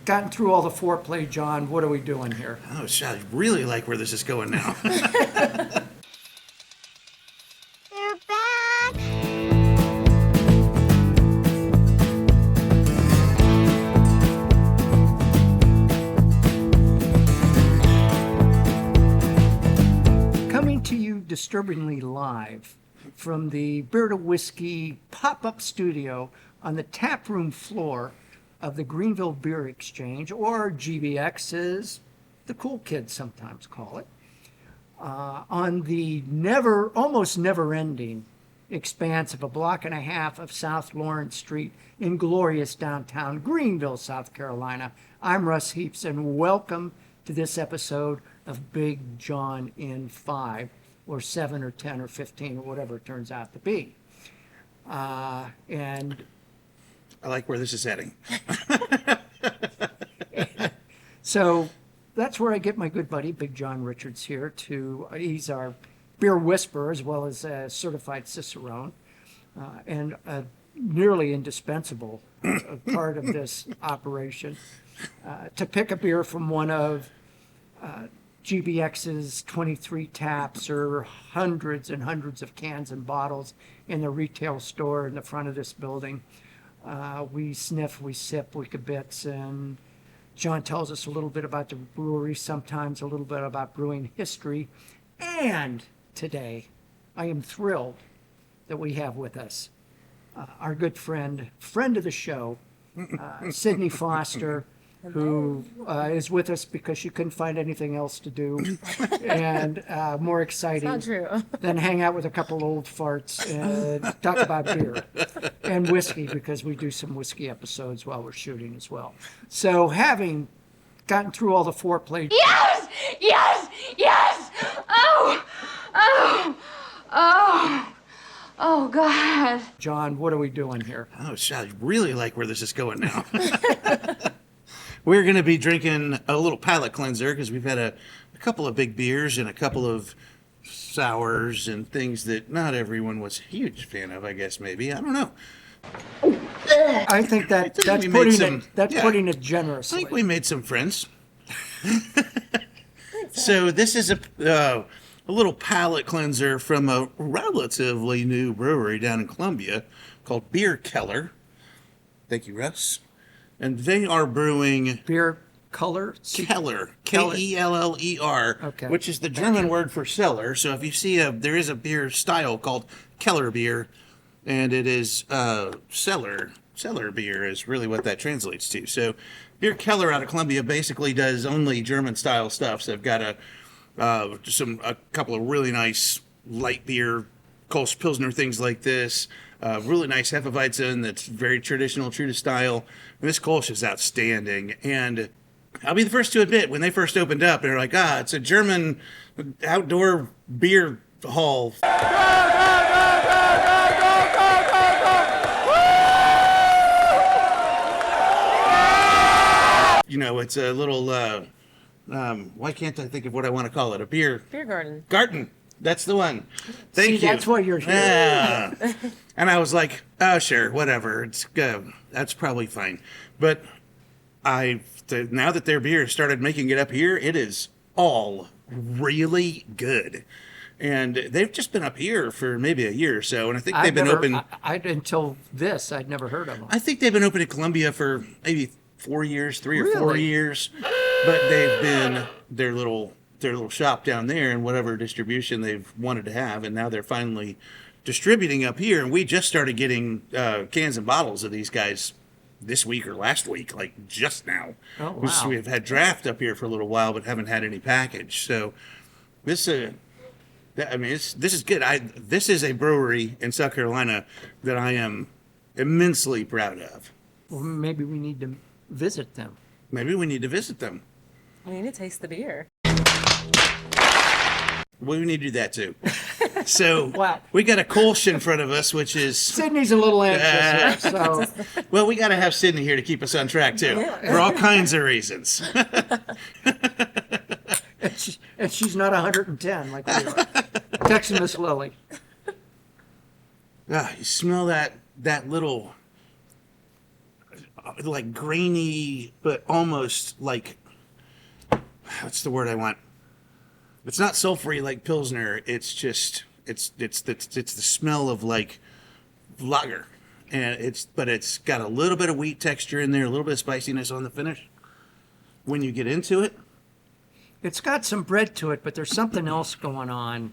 gotten through all the foreplay, John. What are we doing here? Oh, shit, I really like where this is going now. They're back! Coming to you disturbingly live from the Beer to Whiskey pop-up studio on the taproom floor of the Greenville Beer Exchange, or GBX as the cool kids sometimes call it, on the almost never-ending expanse of a block and a half of South Lawrence Street in glorious downtown Greenville, South Carolina. I'm Russ Heaps, and welcome to this episode of Big John in 5, or 7, or 10, or 15, or whatever it turns out to be. And I like where this is heading. so that's where I get my good buddy, Big John Richards, here. He's our beer whisperer as well as a certified cicerone, and a nearly indispensable part of this operation. To pick a beer from one of GBX's 23 taps or hundreds and hundreds of cans and bottles in the retail store in the front of this building. We sniff, we sip, we kibitz, and John tells us a little bit about the brewery, sometimes a little bit about brewing history. And today, I am thrilled that we have with us our good friend of the show, Sydney Foster, who is with us because she couldn't find anything else to do, and more exciting Not true. than hang out with a couple old farts and talk about beer and whiskey, because we do some whiskey episodes while we're shooting as well. So having gotten through all the foreplay, Yes! Yes! Yes! Oh! Oh! Oh! Oh, God. John, what are we doing here? Oh, shit, I really like where this is going now. We're going to be drinking a little palate cleanser because we've had a couple of big beers and a couple of sours and things that not everyone was a huge fan of, I guess, maybe. I don't know. I think that's we made putting some- it yeah. putting it I generously. think we made some friends. So this is a little palate cleanser from a relatively new brewery down in Columbia called Bierkeller. Thank you, Russ. And they are brewing Beer color. Keller, Keller. Keller, Okay. which is the German word for cellar. So if you see there is a beer style called Keller beer, and it is cellar beer is really what that translates to. So Beer Keller out of Columbia basically does only German style stuff. So they've got a couple of really nice light beer, Kolsch Pilsner, things like this. Really nice Hefeweizen that's very traditional, true to style. And this Kolsch is outstanding. And I'll be the first to admit, when they first opened up, they're like, it's a German outdoor beer hall. You know, it's a little, why can't I think of what I want to call it? A beer Beer garden. garden. That's the one. Thank See, you. that's why you're here. Yeah. And I was like, oh, sure, whatever. It's that's probably fine. But now that their beer started making it up here, it is all really good. And they've just been up here for maybe a year or so. And I think they've been open. Until this, I'd never heard of them. I think they've been open in Columbia for maybe 4 years, 3 or 4 Really? years. But they've been their little shop down there and whatever distribution they've wanted to have, and now they're finally distributing up here. And we just started getting cans and bottles of these guys this week or last week, like just now. Oh, wow. We've had draft up here for a little while, but haven't had any package. So this, this is good. This is a brewery in South Carolina that I am immensely proud of. Well, maybe we need to visit them. Maybe we need to visit them. We need to taste the beer. We need to do that too. So Wow. we got a Kolsch in front of us, which is, Sydney's a little anxious here, so well, we got to have Sydney here to keep us on track too, for all kinds of reasons. and she's not 110 like we are. Text Miss Lily. You smell that little like grainy, but almost like, what's the word I want? It's not sulfury like Pilsner. It's just, it's the smell of like lager. And it's got a little bit of wheat texture in there, a little bit of spiciness on the finish. When you get into it, It's got some bread to it, but there's something else going on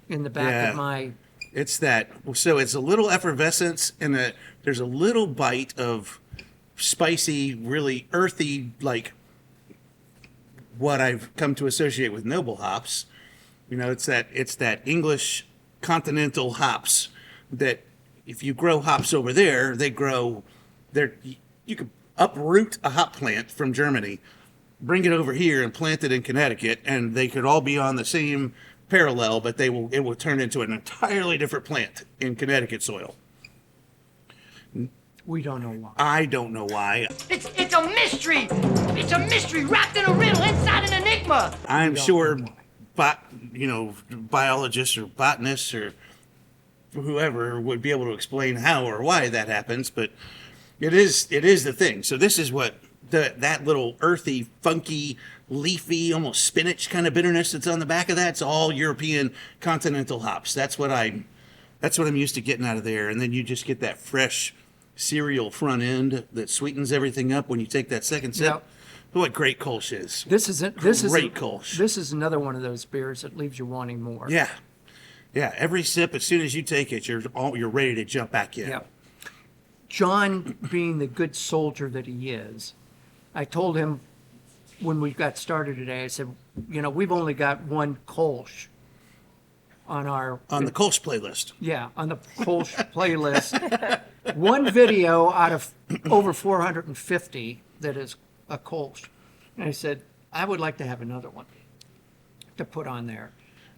in the back Yeah. of my. it's that. So it's a little effervescence, and there's a little bite of spicy, really earthy, like what I've come to associate with noble hops. You know, it's that English continental hops that if you grow hops over there, they grow there. You could uproot a hop plant from Germany, bring it over here and plant it in Connecticut, and they could all be on the same parallel, but it will turn into an entirely different plant in Connecticut soil. We don't know why. I don't know why. It's a mystery. It's a mystery wrapped in a riddle inside an enigma. I'm sure, biologists or botanists or whoever would be able to explain how or why that happens, but it is the thing. So this is what that little earthy, funky, leafy, almost spinach kind of bitterness that's on the back of that. It's all European continental hops. That's what I'm used to getting out of there. And then you just get that fresh cereal front end that sweetens everything up when you take that second sip. Yep. What great Kolsch is. This is Great Kolsch. This is another one of those beers that leaves you wanting more. Yeah. Yeah. Every sip, as soon as you take it, you're ready to jump back in. Yeah. John, being the good soldier that he is, I told him when we got started today, I said, we've only got one Kolsch on the Kolsch playlist. Yeah, on the Kolsch playlist. One video out of over 450 that is a Kolsch. And I said, I would like to have another one to put on there.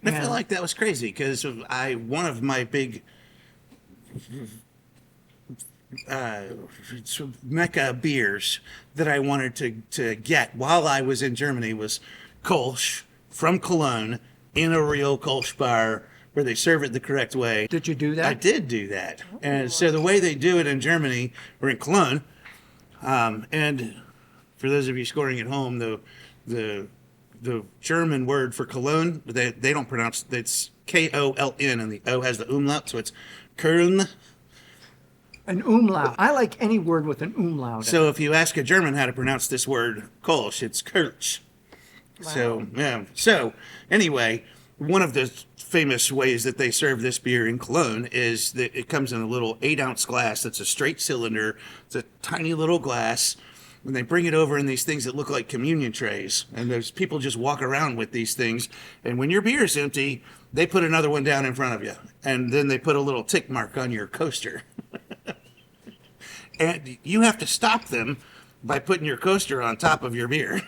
I feel like that was crazy because one of my big mecca beers that I wanted to get while I was in Germany was Kolsch from Cologne in a real Kolsch bar where they serve it the correct way. Did you do that? I did do that. And so the way they do it in Germany or in Cologne, and for those of you scoring at home, the German word for Cologne, they don't pronounce it's Koln, and the O has the umlaut, so it's Köln. An umlaut. I like any word with an umlaut. in it. So if you ask a German how to pronounce this word Kolsch, it's Kolsch. So yeah. So anyway, one of the famous ways that they serve this beer in Cologne is that it comes in a little 8-ounce glass that's a straight cylinder. It's a tiny little glass. And they bring it over in these things that look like communion trays. And there's people just walk around with these things. And when your beer is empty, they put another one down in front of you. And then they put a little tick mark on your coaster. And you have to stop them by putting your coaster on top of your beer.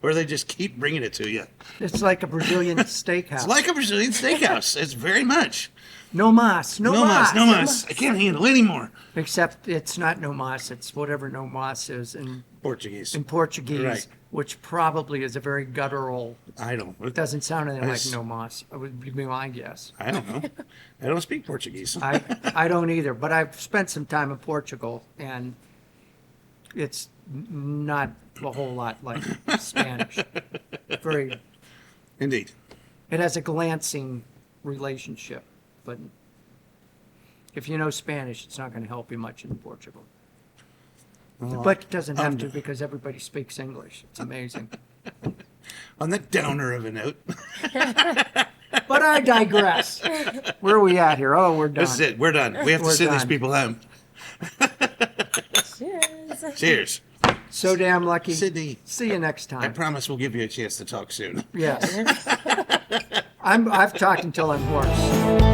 Or they just keep bringing it to you. It's like a Brazilian steakhouse. It's like a Brazilian steakhouse. It's very much. No mas. No mas. No mas. I can't handle anymore. Except it's not no mas. It's whatever no mas is in Portuguese. Portuguese, Right. which probably is a very guttural. I don't. It doesn't sound anything like It's- no mas. It would be my guess. I don't know. I don't speak Portuguese. I don't either, but I've spent some time in Portugal, and it's not a whole lot like Spanish. Very, Indeed. it has a glancing relationship, but if you know Spanish, it's not going to help you much in Portugal. But it doesn't have to because everybody speaks English. It's amazing. On the downer of a note, But I digress. Where are we at here? Oh, we're done. this is it. We're done. We have to We're send these done. people home. Cheers. Cheers. So damn lucky. Sydney, See you next I time. promise we'll give you a chance to talk soon. Yes. I've talked until I'm hoarse.